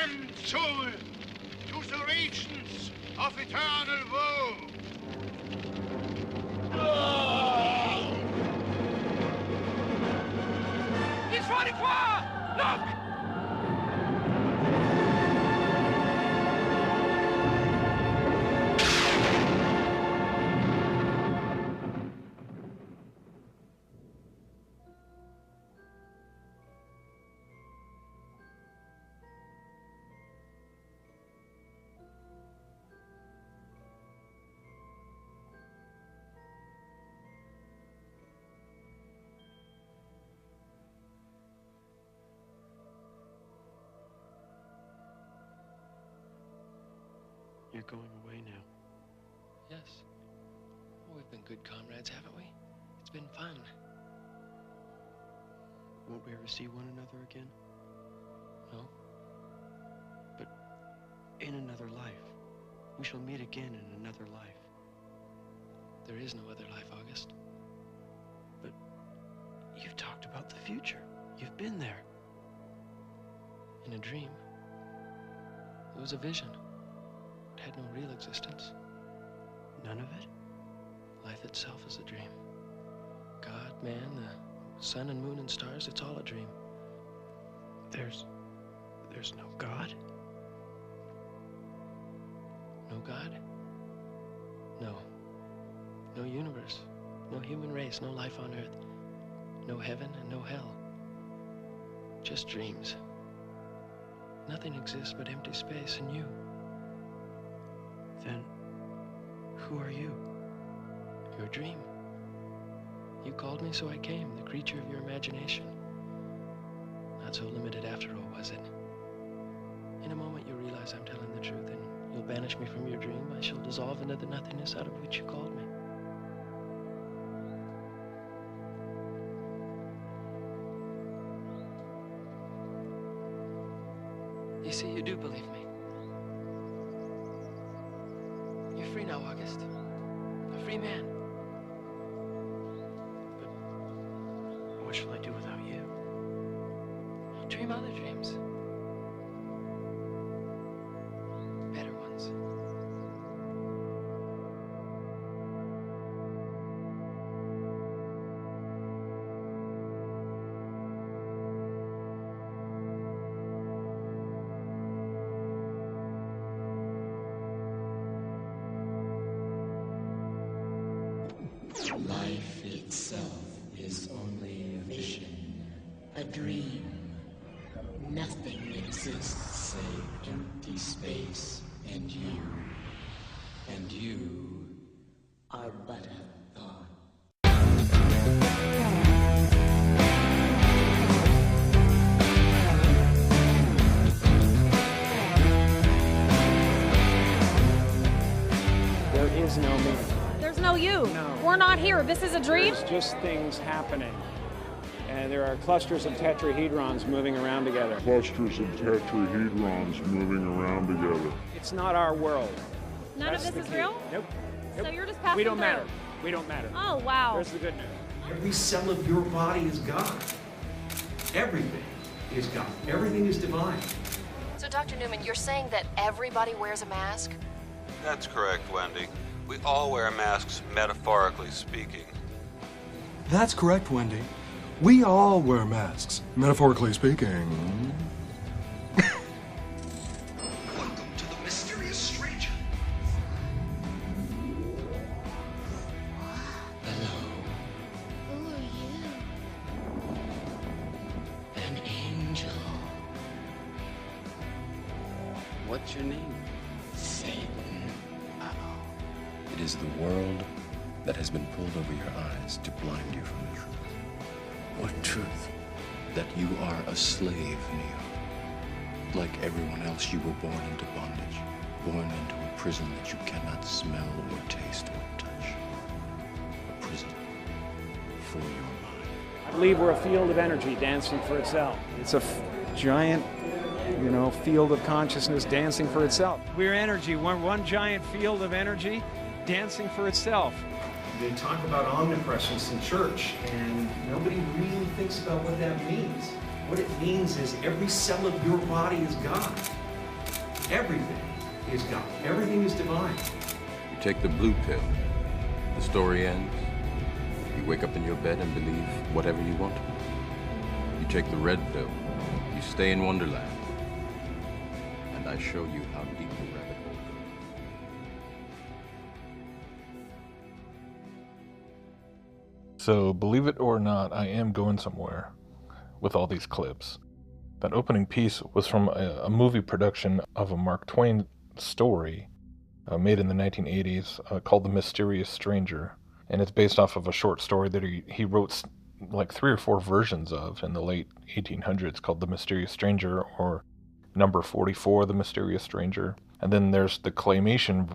damned soul to the regions of eternal woe. He's running for her! Look! You're going away now. Yes. Oh, we've been good comrades, haven't we? It's been fun. Won't we ever see one another again? No? But in another life. We shall meet again in another life. There is no other life, August. But you've talked about the future. You've been there. In a dream. It was a vision. It had no real existence. None of it? Life itself is a dream. God, man, the sun and moon and stars, it's all a dream. There's no God? No God? No. No universe. No human race. No life on earth. No heaven and no hell. Just dreams. Nothing exists but empty space and you. Then, who are you? Your dream. You called me, so I came, the creature of your imagination. Not so limited after all, was it? In a moment you'll realize I'm telling the truth, and you'll banish me from your dream. I shall dissolve into the nothingness out of which you called me. You see, you do believe me. You're free now, August. A free man. But what shall I do without you? Dream other dreams. Better ones. Life itself is only a vision, a dream. Nothing exists save empty space and you. And you are but a thought. There is no me. There's no you. No. We're not here. This is a dream? There's just things happening. And there are clusters of tetrahedrons moving around together. Clusters of tetrahedrons moving around together. It's not our world. None That's of the this is key. real? Nope. So you're just passing We don't through. matter. We don't matter. Oh, wow. There's the good news. Every cell of your body is God. Everything is God. Everything is divine. So, Dr. Newman, you're saying that everybody wears a mask? That's correct, Wendy. We all wear masks, metaphorically speaking. That's correct, Wendy. We all wear masks, metaphorically speaking. Welcome to the mysterious stranger. Hello. Who are you? An angel. What's your name? Satan. It is the world that has been pulled over your eyes to blind you from the truth. What truth? That you are a slave, Neo. Like everyone else, you were born into bondage, born into a prison that you cannot smell or taste or touch. A prison for your mind. I believe we're a field of energy dancing for itself. It's a giant, field of consciousness dancing for itself. We're energy. We're one giant field of energy dancing for itself. They talk about omnipresence in church, and nobody really thinks about what that means. What it means is every cell of your body is God. Everything is God. Everything is divine. You take the blue pill, the story ends. You wake up in your bed and believe whatever you want. You take the red pill, you stay in Wonderland, and I show you how deep the rabbit hole goes. So, believe it or not, I am going somewhere with all these clips. That opening piece was from a movie production of a Mark Twain story made in the 1980s called The Mysterious Stranger. And it's based off of a short story that he wrote like 3 or 4 versions of in the late 1800s called The Mysterious Stranger, or Number 44, The Mysterious Stranger. And then there's this claymation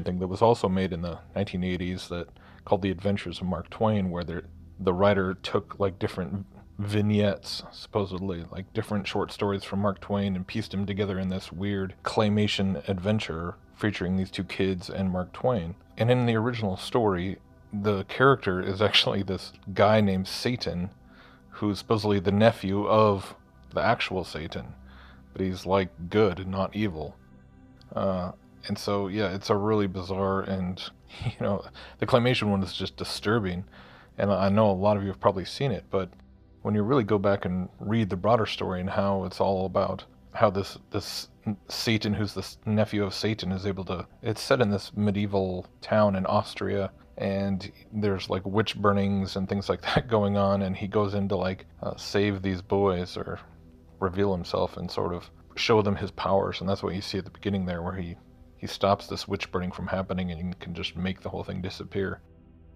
thing that was also made in the 1980s that called The Adventures of Mark Twain, where the writer took like different vignettes, supposedly like different short stories from Mark Twain, and pieced them together in this weird claymation adventure featuring these 2 kids and Mark Twain. And in the original story, the character is actually this guy named Satan, who's supposedly the nephew of the actual Satan, but he's like good and not evil. And so, yeah, it's a really bizarre, and, the claymation one is just disturbing. And I know a lot of you have probably seen it, but when you really go back and read the broader story and how it's all about how this Satan, who's the nephew of Satan, is able to... It's set in this medieval town in Austria, and there's like witch burnings and things like that going on, and he goes in to like save these boys or reveal himself and sort of show them his powers. And that's what you see at the beginning there, where he stops this witch burning from happening and he can just make the whole thing disappear.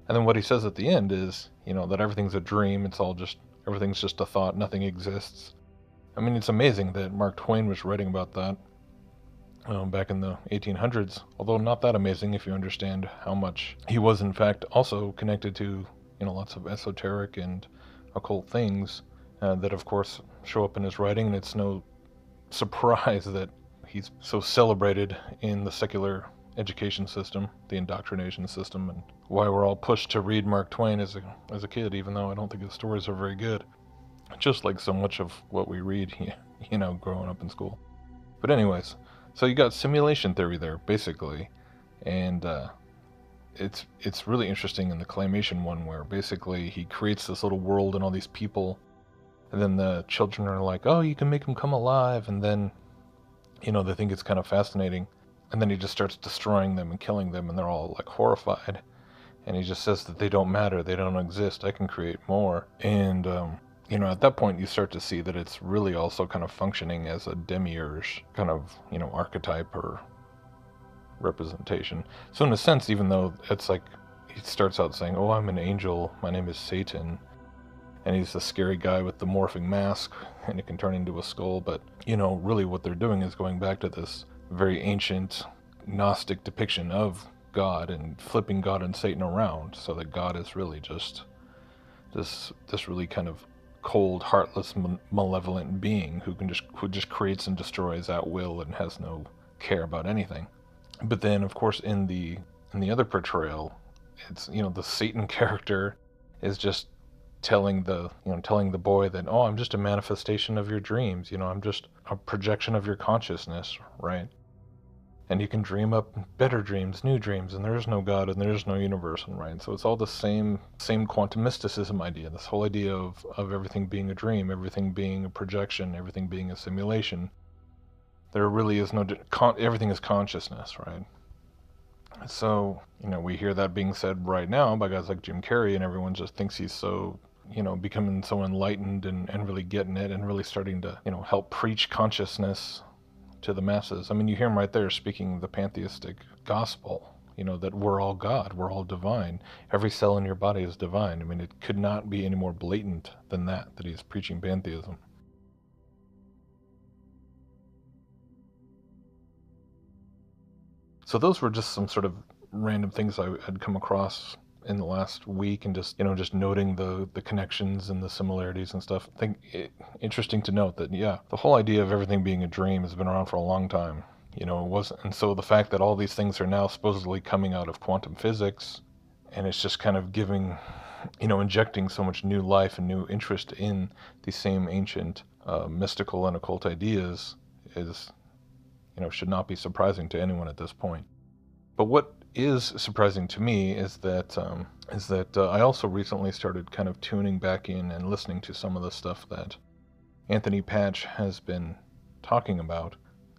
And then what he says at the end is, that everything's a dream, everything's just a thought, nothing exists. I mean, it's amazing that Mark Twain was writing about that back in the 1800s, although not that amazing if you understand how much he was in fact also connected to, lots of esoteric and occult things that of course show up in his writing. And it's no surprise that he's so celebrated in the secular education system, the indoctrination system, and why we're all pushed to read Mark Twain as a kid, even though I don't think his stories are very good. Just like so much of what we read, growing up in school. But anyways, so you got simulation theory there, basically, and it's really interesting in the claymation one, where basically he creates this little world and all these people, and then the children are like, oh, you can make them come alive, and then, they think it's kind of fascinating, and then he just starts destroying them and killing them, and they're all like horrified, and he just says that they don't matter, they don't exist, I can create more. And at that point you start to see that it's really also kind of functioning as a demiurge kind of, archetype or representation. So in a sense, even though it's like he starts out saying, oh, I'm an angel, my name is Satan, and he's a scary guy with the morphing mask, and it can turn into a skull, but, really what they're doing is going back to this very ancient Gnostic depiction of God and flipping God and Satan around, so that God is really just this really kind of cold, heartless, malevolent being who just creates and destroys at will and has no care about anything. But then, of course, in the other portrayal, it's the Satan character is just telling the boy that, oh, I'm just a manifestation of your dreams, I'm just a projection of your consciousness, right? And you can dream up better dreams, new dreams, and there is no God and there is no universe, right? So it's all the same quantum mysticism idea, this whole idea of everything being a dream, everything being a projection, everything being a simulation. There really is everything is consciousness, right? So, we hear that being said right now by guys like Jim Carrey, and everyone just thinks he's so, becoming so enlightened and really getting it and really starting to, help preach consciousness to the masses. I mean, you hear him right there speaking the pantheistic gospel, that we're all God, we're all divine. Every cell in your body is divine. I mean, it could not be any more blatant than that he's preaching pantheism. So those were just some sort of random things I had come across in the last week, and just noting the connections and the similarities and stuff. I think interesting to note that, yeah, the whole idea of everything being a dream has been around for a long time. It wasn't, and so the fact that all these things are now supposedly coming out of quantum physics, and it's just kind of giving, injecting so much new life and new interest in these same ancient mystical and occult ideas is should not be surprising to anyone at this point. But what is surprising to me is that I also recently started kind of tuning back in and listening to some of the stuff that Anthony Patch has been talking about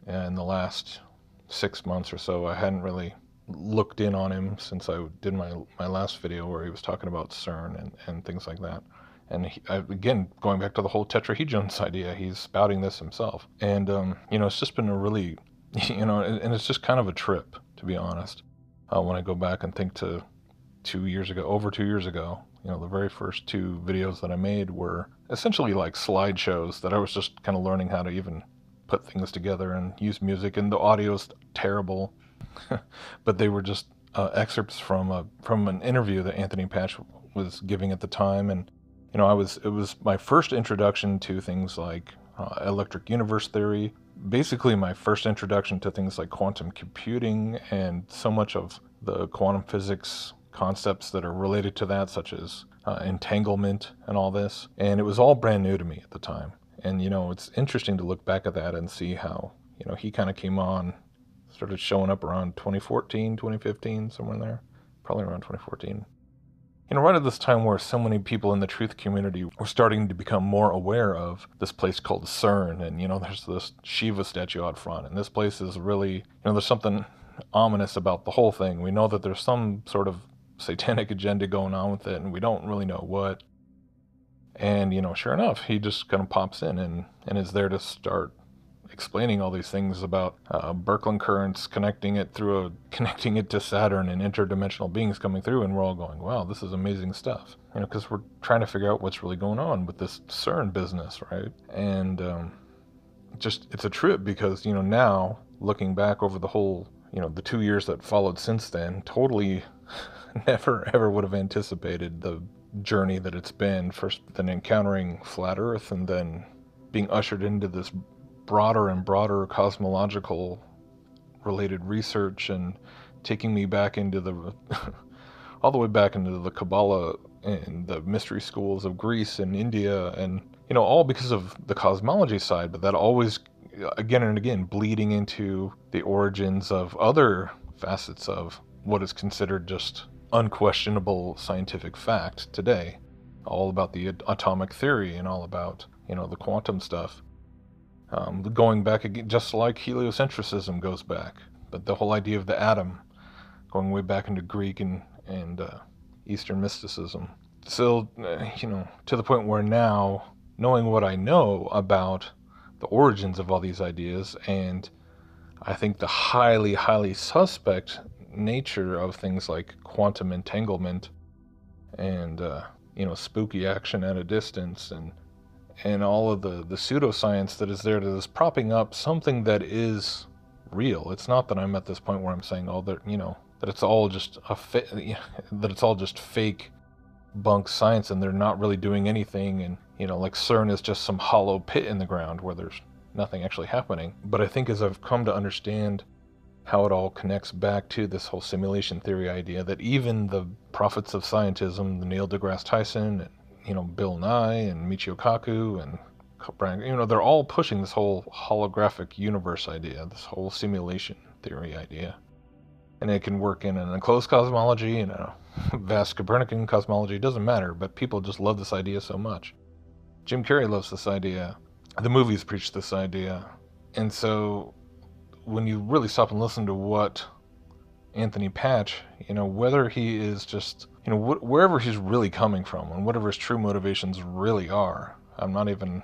in the last 6 months or so. I hadn't really looked in on him since I did my last video where he was talking about CERN and things like that. And again, going back to the whole tetrahedrons idea, he's spouting this himself. And, it's just been a really, and it's just kind of a trip, to be honest. When I go back and think to over 2 years ago, the very first 2 videos that I made were essentially like slideshows that I was just kind of learning how to even put things together and use music, and the audio's terrible, but they were just excerpts from an interview that Anthony Patch was giving at the time. And it was my first introduction to things like electric universe theory, basically my first introduction to things like quantum computing and so much of the quantum physics concepts that are related to that, such as entanglement and all this. And it was all brand new to me at the time. And, it's interesting to look back at that and see how, he kind of came on, started showing up around 2014, 2015, somewhere in there, probably around 2014. Right at this time where so many people in the truth community were starting to become more aware of this place called CERN, and, there's this Shiva statue out front, and this place is really, there's something ominous about the whole thing. We know that there's some sort of satanic agenda going on with it, and we don't really know what. And, sure enough, he just kind of pops in and is there to start explaining all these things about Birkeland currents, connecting it to Saturn and interdimensional beings coming through, and we're all going, wow, this is amazing stuff. Because we're trying to figure out what's really going on with this CERN business, right? And it's a trip because, now, looking back over the whole, the 2 years that followed since then, totally never ever would have anticipated the journey that it's been, first then encountering flat Earth and then being ushered into this broader and broader cosmological related research, and taking me back into all the way back into the Kabbalah and the mystery schools of Greece and India, and all because of the cosmology side, but that always again and again bleeding into the origins of other facets of what is considered just unquestionable scientific fact today, all about the atomic theory and all about the quantum stuff. Going back again, just like heliocentrism goes back, but the whole idea of the atom, going way back into Greek and Eastern mysticism. So, to the point where now, knowing what I know about the origins of all these ideas, and I think the highly, highly suspect nature of things like quantum entanglement and, spooky action at a distance, and all of the pseudoscience that is there that is propping up something that is real. It's not that I'm at this point where I'm saying, that it's all just that it's all just fake bunk science and they're not really doing anything, and, like CERN is just some hollow pit in the ground where there's nothing actually happening. But I think as I've come to understand how it all connects back to this whole simulation theory idea, that even the prophets of scientism, the Neil deGrasse Tyson, and Bill Nye and Michio Kaku and Brian, they're all pushing this whole holographic universe idea, this whole simulation theory idea. And it can work in an enclosed cosmology, in a vast Copernican cosmology, it doesn't matter, but people just love this idea so much. Jim Carrey loves this idea. The movies preach this idea. And so when you really stop and listen to what Anthony Patch, whether he is just, wherever he's really coming from and whatever his true motivations really are, I'm not even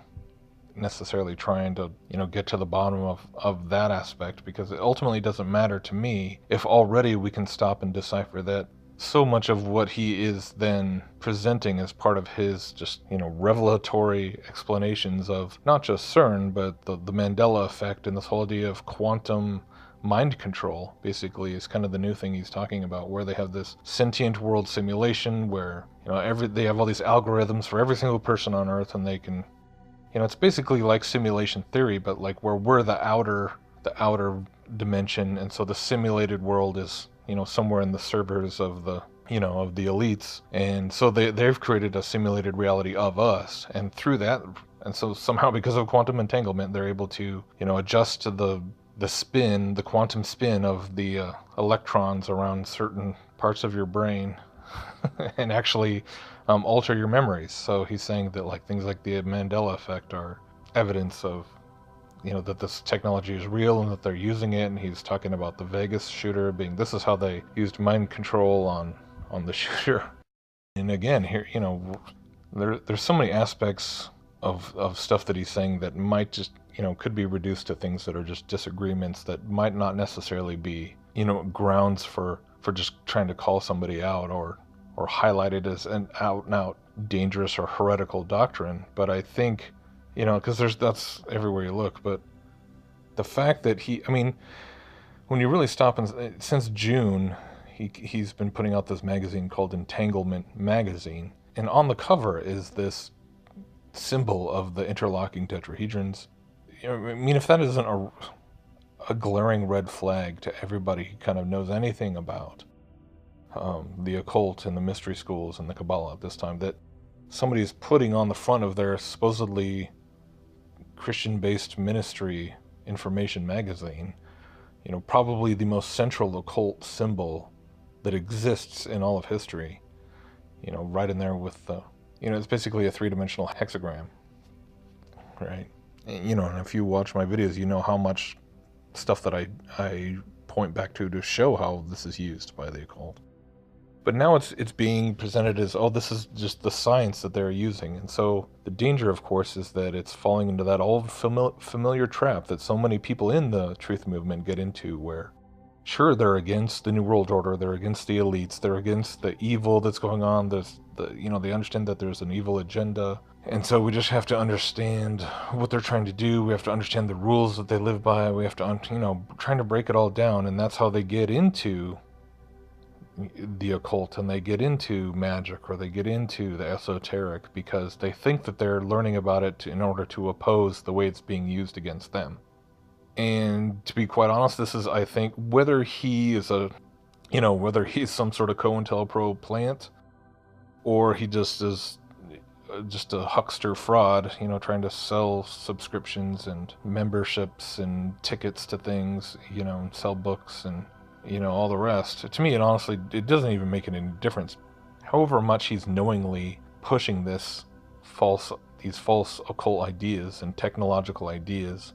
necessarily trying to, get to the bottom of that aspect, because it ultimately doesn't matter to me if already we can stop and decipher that so much of what he is then presenting as part of his just, revelatory explanations of not just CERN, but the Mandela effect and this whole idea of quantum mind control, basically, is kind of the new thing he's talking about, where they have this sentient world simulation where, they have all these algorithms for every single person on Earth, and they can, it's basically like simulation theory, but like where we're the outer dimension, and so the simulated world is, somewhere in the servers of the, of the elites, and so they've created a simulated reality of us, and through that, and so somehow because of quantum entanglement, they're able to, adjust to the the spin, the quantum spin of the electrons around certain parts of your brain and actually alter your memories. So he's saying that like things like the Mandela effect are evidence of, you know, that this technology is real and that they're using it. And he's talking about the Vegas shooter being, this is how they used mind control on the shooter. And again, here, you know, there's so many aspects of stuff that he's saying that might just, you know, could be reduced to things that are just disagreements that might not necessarily be, you know, grounds for just trying to call somebody out or highlight it as an out and out dangerous or heretical doctrine. But I think, you know, because that's everywhere you look. But the fact that when you really stop and since June, he's been putting out this magazine called Entanglement Magazine, and on the cover is this symbol of the interlocking tetrahedrons. I mean, if that isn't a glaring red flag to everybody who kind of knows anything about the occult and the mystery schools and the Kabbalah at this time, that somebody's putting on the front of their supposedly Christian-based ministry information magazine, you know, probably the most central occult symbol that exists in all of history, you know, right in there with the, you know, it's basically a three-dimensional hexagram, right? And, you know, and if you watch my videos, you know how much stuff that I point back to show how this is used by the occult. But now it's being presented as, oh, this is just the science that they're using. And so the danger, of course, is that it's falling into that old familiar trap that so many people in the truth movement get into, where sure, they're against the New World Order, they're against the elites, they're against the evil that's going on, you know, they understand that there's an evil agenda. And so we just have to understand what they're trying to do. We have to understand the rules that they live by. We have to, you know, trying to break it all down. And that's how they get into the occult, and they get into magic, or they get into the esoteric, because they think that they're learning about it in order to oppose the way it's being used against them. And to be quite honest, this is, I think, whether he's some sort of COINTELPRO plant, or he just is just a huckster fraud, you know, trying to sell subscriptions and memberships and tickets to things, you know, and sell books and, you know, all the rest. To me, it doesn't even make any difference. However much he's knowingly pushing these false occult ideas and technological ideas,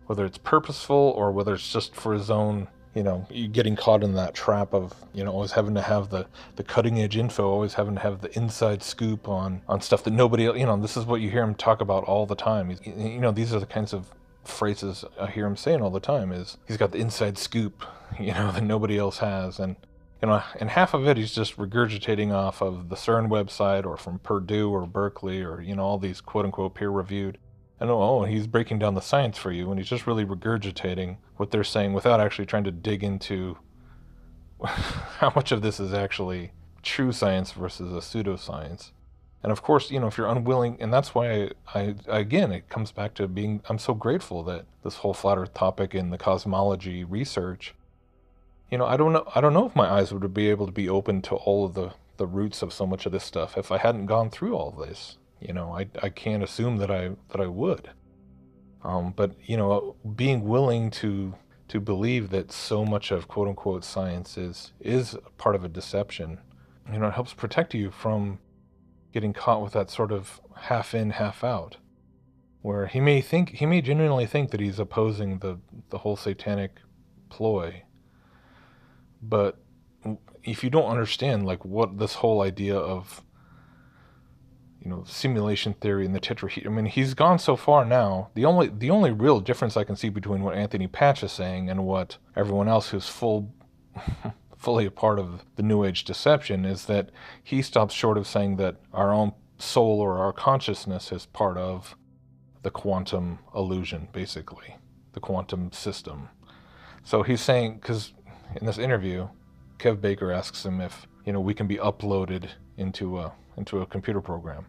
whether it's purposeful or whether it's just for his own, you know, getting caught in that trap of, you know, always having to have the cutting edge info, always having to have the inside scoop on stuff that nobody, you know, this is what you hear him talk about all the time. You know, these are the kinds of phrases I hear him saying all the time, is he's got the inside scoop, you know, that nobody else has. And, you know, and half of it he's just regurgitating off of the CERN website or from Purdue or Berkeley or, you know, all these quote unquote peer reviewed. And he's breaking down the science for you, and he's just really regurgitating what they're saying without actually trying to dig into how much of this is actually true science versus a pseudoscience. And of course, you know, if you're unwilling, and that's why again, it comes back to I'm so grateful that this whole flat earth topic and the cosmology research, you know, I don't know if my eyes would be able to be open to all of the roots of so much of this stuff if I hadn't gone through all of this. You know, I can't assume that I would. But, you know, being willing to believe that so much of quote unquote science is part of a deception, you know, it helps protect you from getting caught with that sort of half in, half out, where he may genuinely think that he's opposing the whole satanic ploy. But if you don't understand, like, what this whole idea of, you know, simulation theory and the tetrahedron, I mean, he's gone so far now. The only real difference I can see between what Anthony Patch is saying and what everyone else who's fully a part of the New Age deception is that he stops short of saying that our own soul or our consciousness is part of the quantum illusion, basically, the quantum system. So he's saying, because in this interview, Kev Baker asks him if, you know, we can be uploaded into a computer program.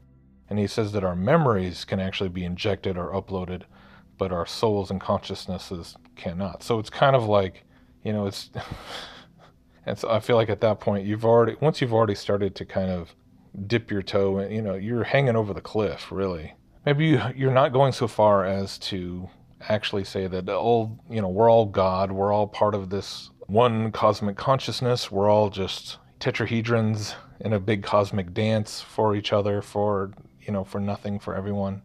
And he says that our memories can actually be injected or uploaded, but our souls and consciousnesses cannot. So it's kind of like, you know, and so I feel like at that point, once you've already started to kind of dip your toe in, you know, you're hanging over the cliff, really. Maybe you're not going so far as to actually say that, oh, you know, we're all God, we're all part of this one cosmic consciousness, we're all just tetrahedrons in a big cosmic dance for each other, for, you know, for nothing, for everyone.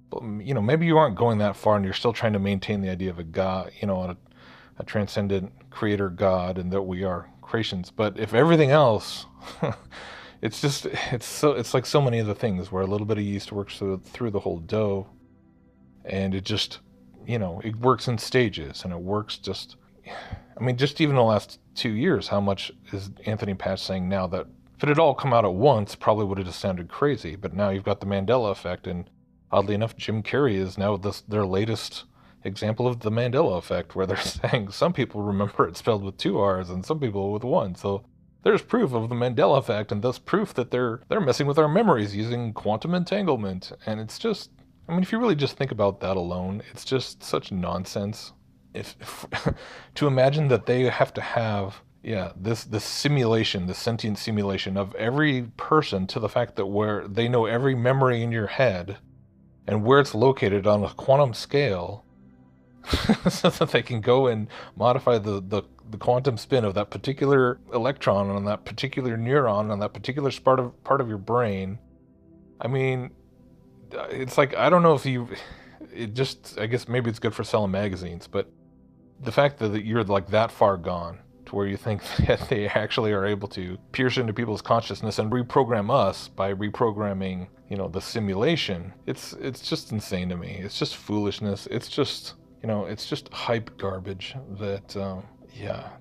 But, you know, maybe you aren't going that far and you're still trying to maintain the idea of a God, you know, a transcendent creator God, and that we are creations. But if everything else, it's like so many other things where a little bit of yeast works through the whole dough, and it just, you know, it works in stages, and it works just, I mean, just even the last 2 years, how much is Anthony Patch saying now that if it had all come out at once, probably would have just sounded crazy. But now you've got the Mandela effect, and oddly enough, Jim Carrey is now their latest example of the Mandela effect, where they're saying some people remember it spelled with 2 R's and some people with 1. So there's proof of the Mandela effect, and thus proof that they're messing with our memories using quantum entanglement. And it's just, I mean, if you really just think about that alone, it's just such nonsense. If to imagine that they have to have, this simulation, the sentient simulation of every person, to the fact that where they know every memory in your head and where it's located on a quantum scale, so that they can go and modify the quantum spin of that particular electron on that particular neuron on that particular part of your brain. I mean, it's like, I don't know if I guess maybe it's good for selling magazines, but the fact that you're like that far gone to where you think that they actually are able to pierce into people's consciousness and reprogram us by reprogramming, you know, the simulation, it's just insane to me. It's just foolishness. It's just, you know, it's just hype garbage that,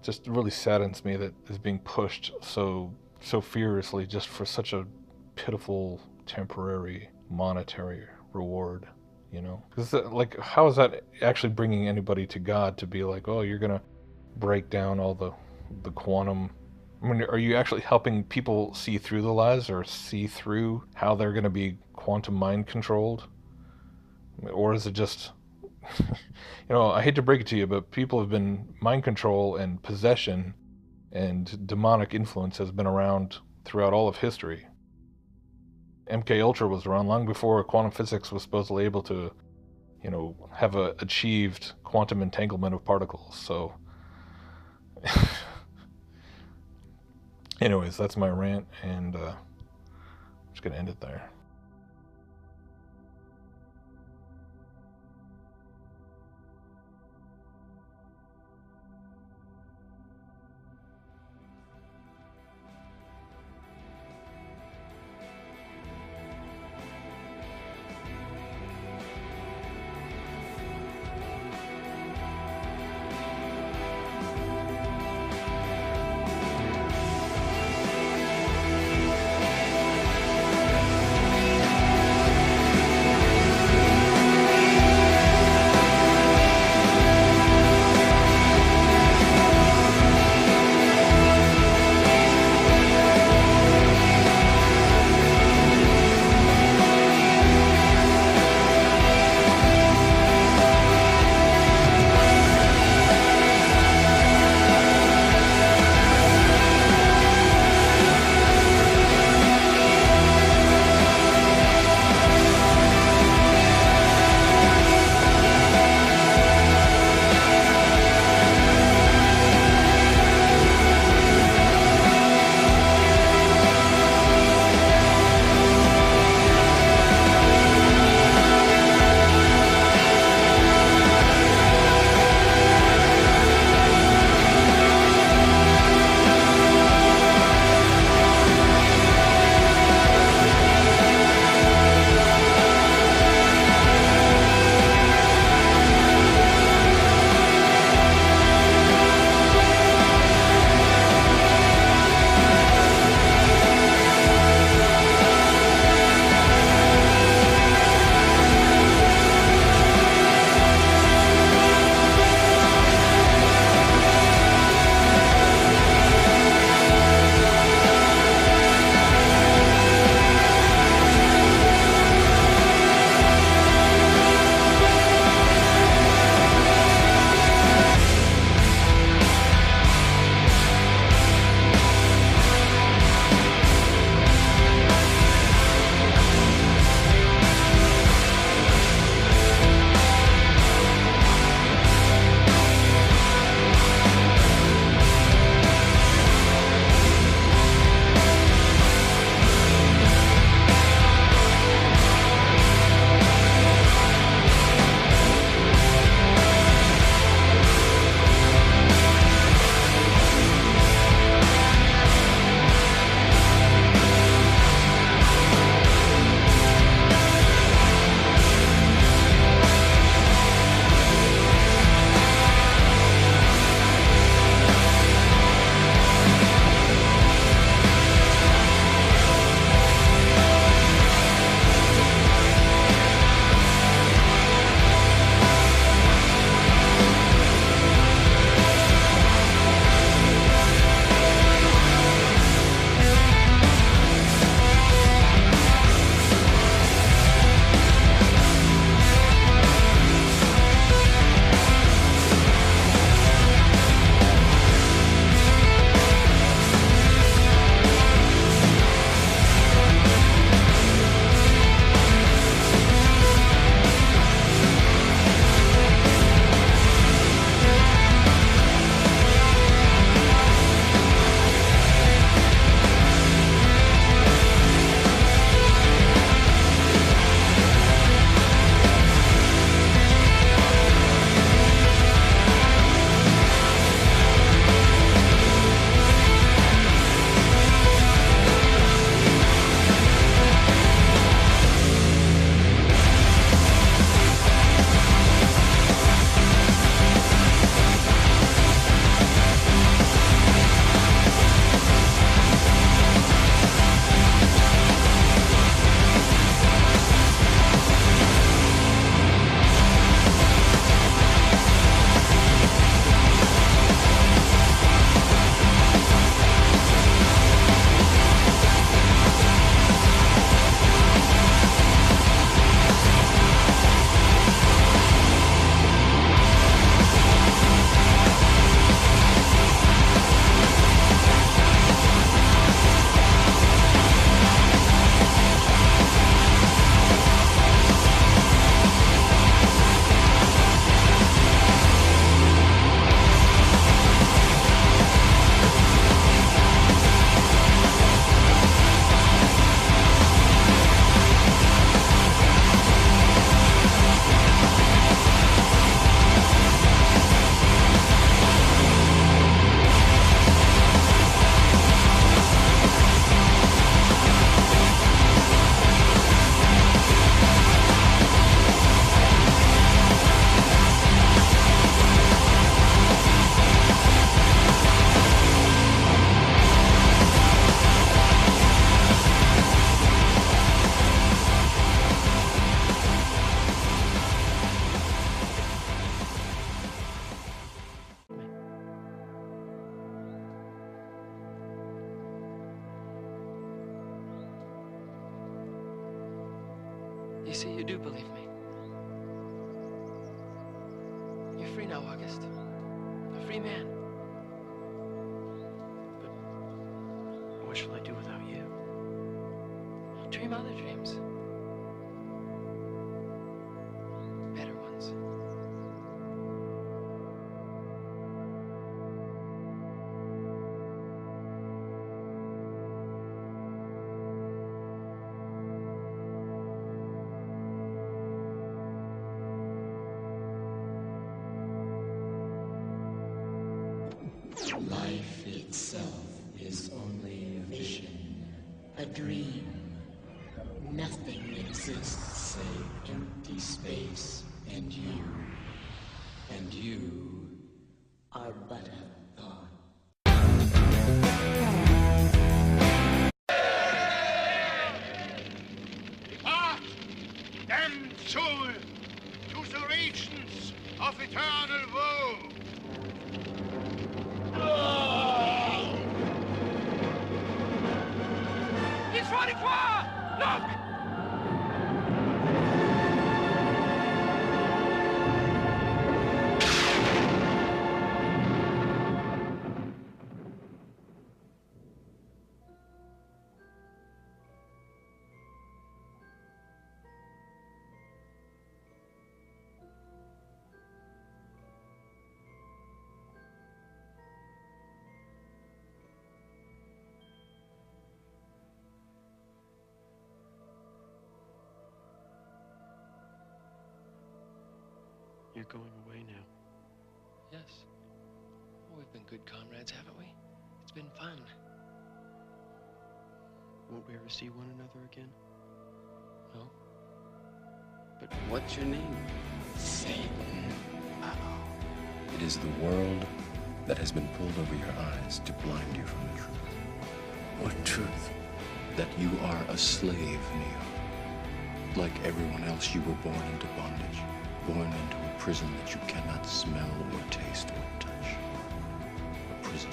just really saddens me that is being pushed so furiously just for such a pitiful temporary monetary reward, you know? Because, like, how is that actually bringing anybody to God to be like, oh, you're going to break down all the quantum? I mean, are you actually helping people see through the lies, or see through how they're going to be quantum mind controlled? Or is it just... You know, I hate to break it to you, but people have been, mind control and possession and demonic influence has been around throughout all of history. MK Ultra was around long before quantum physics was supposedly able to, you know, have achieved quantum entanglement of particles. So anyways, that's my rant, and I'm just gonna end it there. You see, you do believe me. You're free now, August. A free man. But what shall I do without you? I'll dream other dreams. Better ones. Life itself is only a vision, a dream. Nothing exists save empty space, and you are but a thought. Depart, damned soul, to the regions of eternal woe. He's running far! Look! You're going away now. Yes. Oh, we've been good comrades, haven't we? It's been fun. Won't we ever see one another again? No. But what's your name? Satan. It is the world that has been pulled over your eyes to blind you from the truth. What truth? That you are a slave, Neo. Like everyone else, you were born into bondage. Born into a prison that you cannot smell or taste or touch. A prison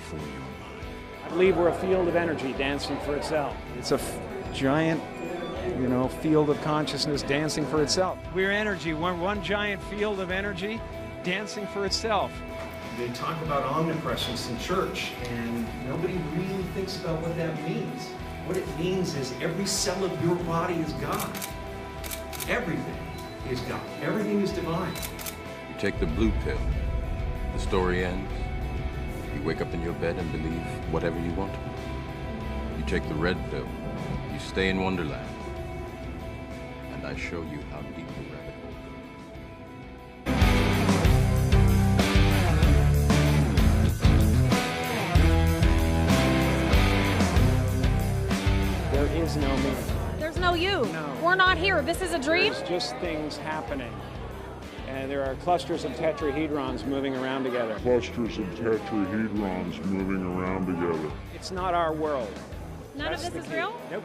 for your mind. I believe we're a field of energy dancing for itself. It's a giant, field of consciousness dancing for itself. We're energy. We're one giant field of energy dancing for itself. They talk about omnipresence in church, and nobody really thinks about what that means. What it means is every cell of your body is God. Everything is God. Everything is divine. You take the blue pill, the story ends. You wake up in your bed and believe whatever you want to. You take the red pill, you stay in Wonderland, and I show you how deep the rabbit hole goes. There is no me. There's no you. No. We're not here. This is a dream? There's just things happening. And there are clusters of tetrahedrons moving around together. Clusters of tetrahedrons moving around together. It's not our world. None That's of this the is key. real? Nope.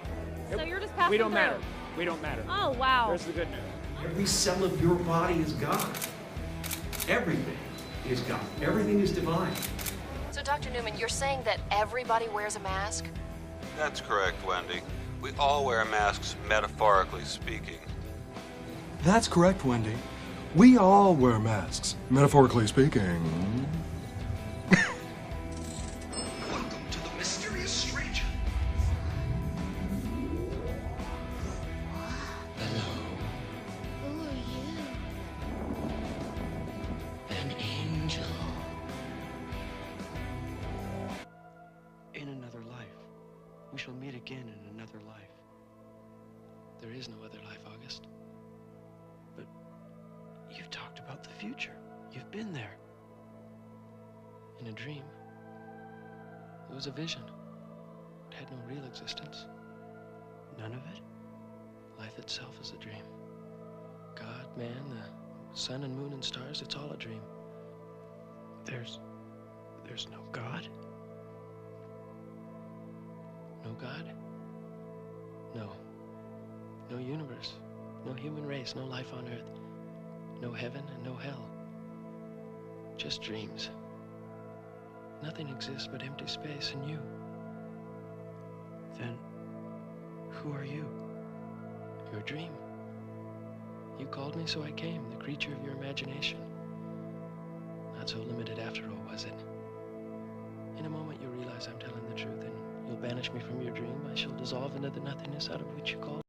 So you're just passing We don't through. matter. We don't matter. Oh, wow. There's the good news. Every cell of your body is God. Everything is God. Everything is divine. So, Dr. Newman, you're saying that everybody wears a mask? That's correct, Wendy. We all wear masks, metaphorically speaking. That's correct, Wendy. We all wear masks, metaphorically speaking. Welcome to the mysterious stranger. Hello. Who are you? An angel. In another life. We shall meet again in another life. There is no other life, August. But you've talked about the future. You've been there. In a dream. It was a vision. It had no real existence. None of it? Life itself is a dream. God, man, the sun and moon and stars, it's all a dream. There's no God? No God? No. No universe. No human race. No life on Earth. No heaven and no hell. Just dreams. Nothing exists but empty space and you. Then, who are you? Your dream. You called me, so I came, the creature of your imagination. Not so limited after all, was it? In a moment you'll realize I'm telling the truth, and you'll banish me from your dream. I shall dissolve into the nothingness out of which you called.